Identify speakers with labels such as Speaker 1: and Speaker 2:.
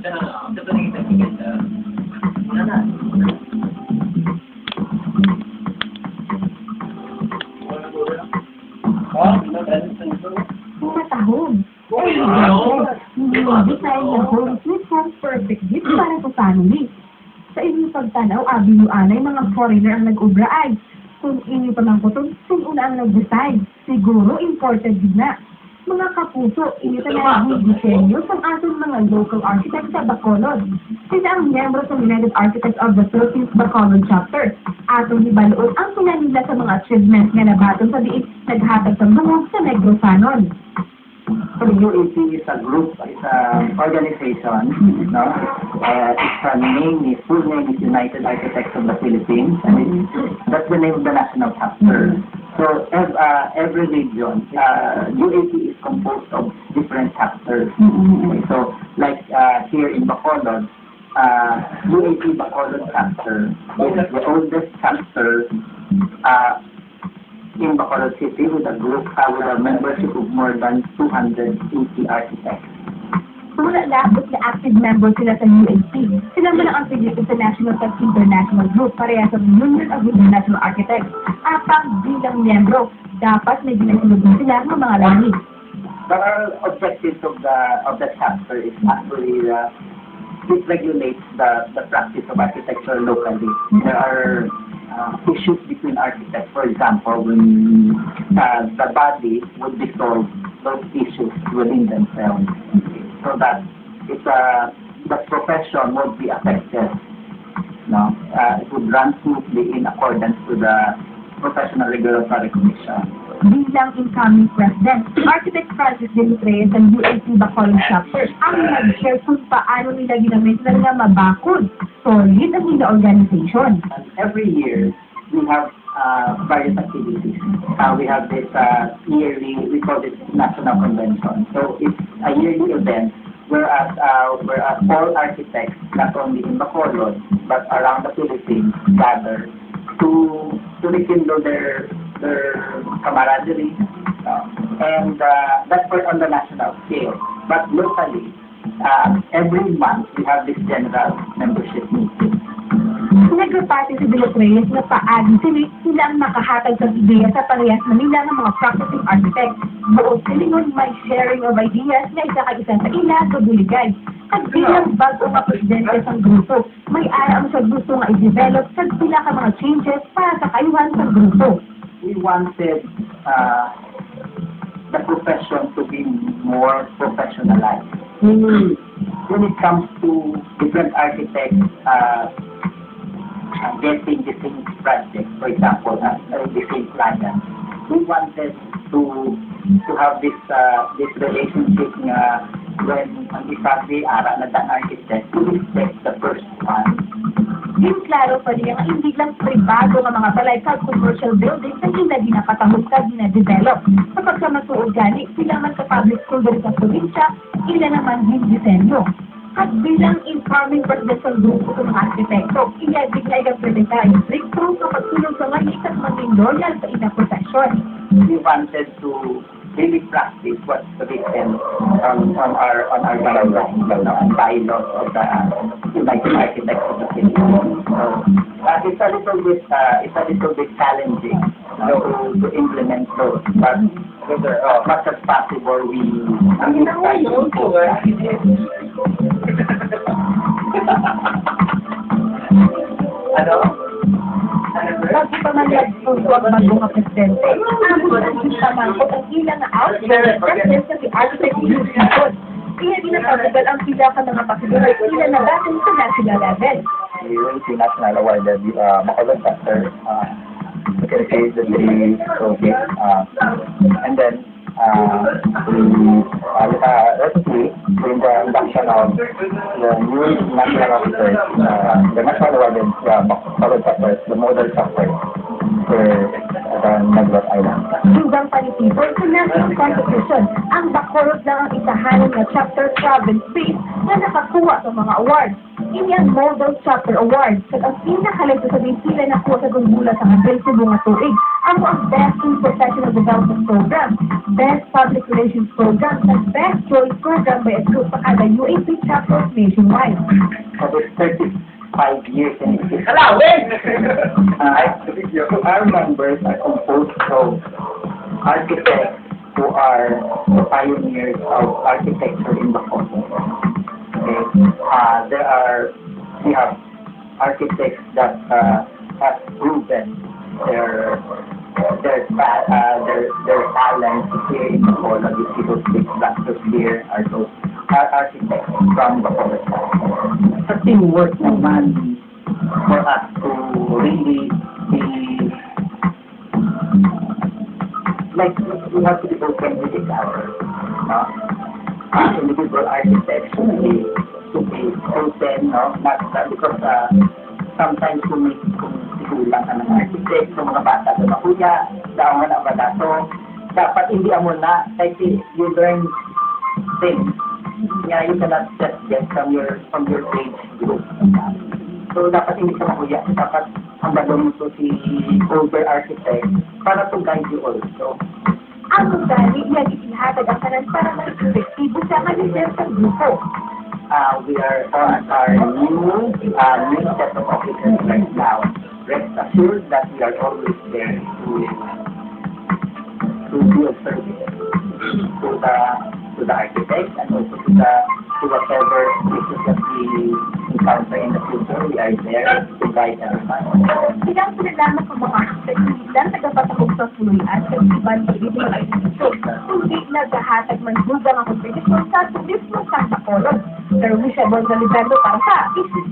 Speaker 1: Matahong. Hindi tayo ng home sweet home perfect gift para sa family. Sa inyong pagtanaw, abiyuan ay mga foreigner ang nag-ubra ay. Kung inyo pa ng kutong, sino ang nag-design? Siguro imported din na. Mga kapuso, inyo na ang disenyo sa ating mga local architects sa Bacolod. Sila ang miyembro sa United Architects of the Philippines Bacolod Chapter. Atong ibaloon ang pinanila sa mga achievements nga nabaton sa diin naghatag sa bungog sa Negrosanon.
Speaker 2: So UAP is a group, is an organization, no? Its full name is United Architects of the Philippines, and that's the name of the national chapter. So every region, UAP is composed of different chapters. Okay, so like here in Bacolod, UAP Bacolod chapter is the oldest chapter in Bacolod City with a group with a membership of more than 280 architects.
Speaker 1: Wala labot na active member sila sa UAP. Sila man ang affiliate sa National Tech International Group pareha sa Union of International Architects. Apang bilang miyembro, dapat may ginasulubin sila ng mga langit.
Speaker 2: The objectives of the chapter is actually it regulates the practice of architecture locally. There are issues between architects. For example, when the body would resolve those issues within themselves, so that the profession would be affected. No, it would run smoothly in accordance with the Professional Regulatory Commission.
Speaker 1: Bilang incoming president, Architect Francis De Lutrez ng UAP Bacolod Chapter ang nag-share kung paano nila ginamit na nga mabakod, solid ang nila organization.
Speaker 2: And every year, we have various activities. We have this yearly, we call it National Convention. So it's a yearly event whereas all architects, not only in Bacolod, but around the Philippines, gather to rekindle their camaraderie, and that's on the national scale. But locally, every month we have this general membership meeting.
Speaker 1: Nagpapati si De Lutrez na paagi sila ang makahatag ng ideya sa parehas na nila ng mga practicing architects. Buod silingon may sharing of ideas na isa kag isa sa ila kabuligay. At bilang bago ka presidente sa grupo, may aram sa gusto nga i-develop sa sila ka mga changes para sa kayuhan sa grupo.
Speaker 2: We wanted the profession to be more professionalized. When it comes to different architects getting the same project, for example, the same client, we wanted to have this relationship when ang isa ara na ang architect to respect the first one.
Speaker 1: Din klaro pa niya nga hindi lang pribado nga mga balay sa commercial buildings na hindi ginapatahog ka gina-develop. Kapag sa masuod gani, sila man sa public school dito sa probinsya, ila naman din disenyo. At bilang informing president sa grupo ng mga arkitekto, iyagig na ikaprelita yung breakthrough sa pagtulong sa ngayon at maging loyal sa ina profession.
Speaker 2: We wanted to really practice what's written on our bylaws of the United Architects of the Philippines. It's a little bit challenging to implement those, but as much as possible we try to improve that. Ano?
Speaker 1: Bakit pa man nagpusuwag mga presidente? Ang pagkakamangkot ang ilang na outfit represent sa si Architect Youth Report. Kaya dinatagal ang pila ka mga pasidulay ilan na datin sa national level.
Speaker 2: We will see national awarded Bacolod Chapter. You can see the three projects. And then recently, during the induction of the new national officers, the national awarded Bacolod Chapter, the model chapter, sa Negros Island.
Speaker 1: Hanggang panitibay sa National Constitution, ang Bacolod lang ang isahanan na chapter province-based na nakakuha sa mga awards. Ini ang Model Chapter Award at ang pinakalit sa sila nakuha sa gulgula sa kabil sa bunga tuig. Ang Best in Professional Development Program, Best Public Relations Program, at Best Choice Program by a group sa kada UAP chapters nationwide.
Speaker 2: For the 35 years in existence. Our members are composed of architects who are the pioneers of architecture in Bacolod. Okay. We have architects that have proven their talent here in Bacolod. You see those big doctors here are those architects from Bacolod. It's a teamwork naman for us to really be like we have to be open with each other. Individual architects to be open, not because sometimes kung sigulang ka ng architect, ng mga bata doon na kuya, daon na ba so dapat hindi mo na, kasi you learn things. Yeah, you cannot just get from your age group. So dapat hindi ka makuya, dapat ang balong mo si older architect para to guide you also.
Speaker 1: Ang ugali yan itinatag ang kanan para may epektibo sa manager sa grupo.
Speaker 2: We are on our new set of officers right now. Rest assured that we are always there to be of service to the architect and also to whatever issues that we encounter in the future. We are there to guide everyone.
Speaker 1: Silang pinalaman ng mga architect, hindi lang tagapatahog sa suluyan at iban sa dito ng institusyon, kundi naghahatag man dugang ang kompetisyon sa turismo sa Bacolod. Pero Lucia Gonzalez para sa Isis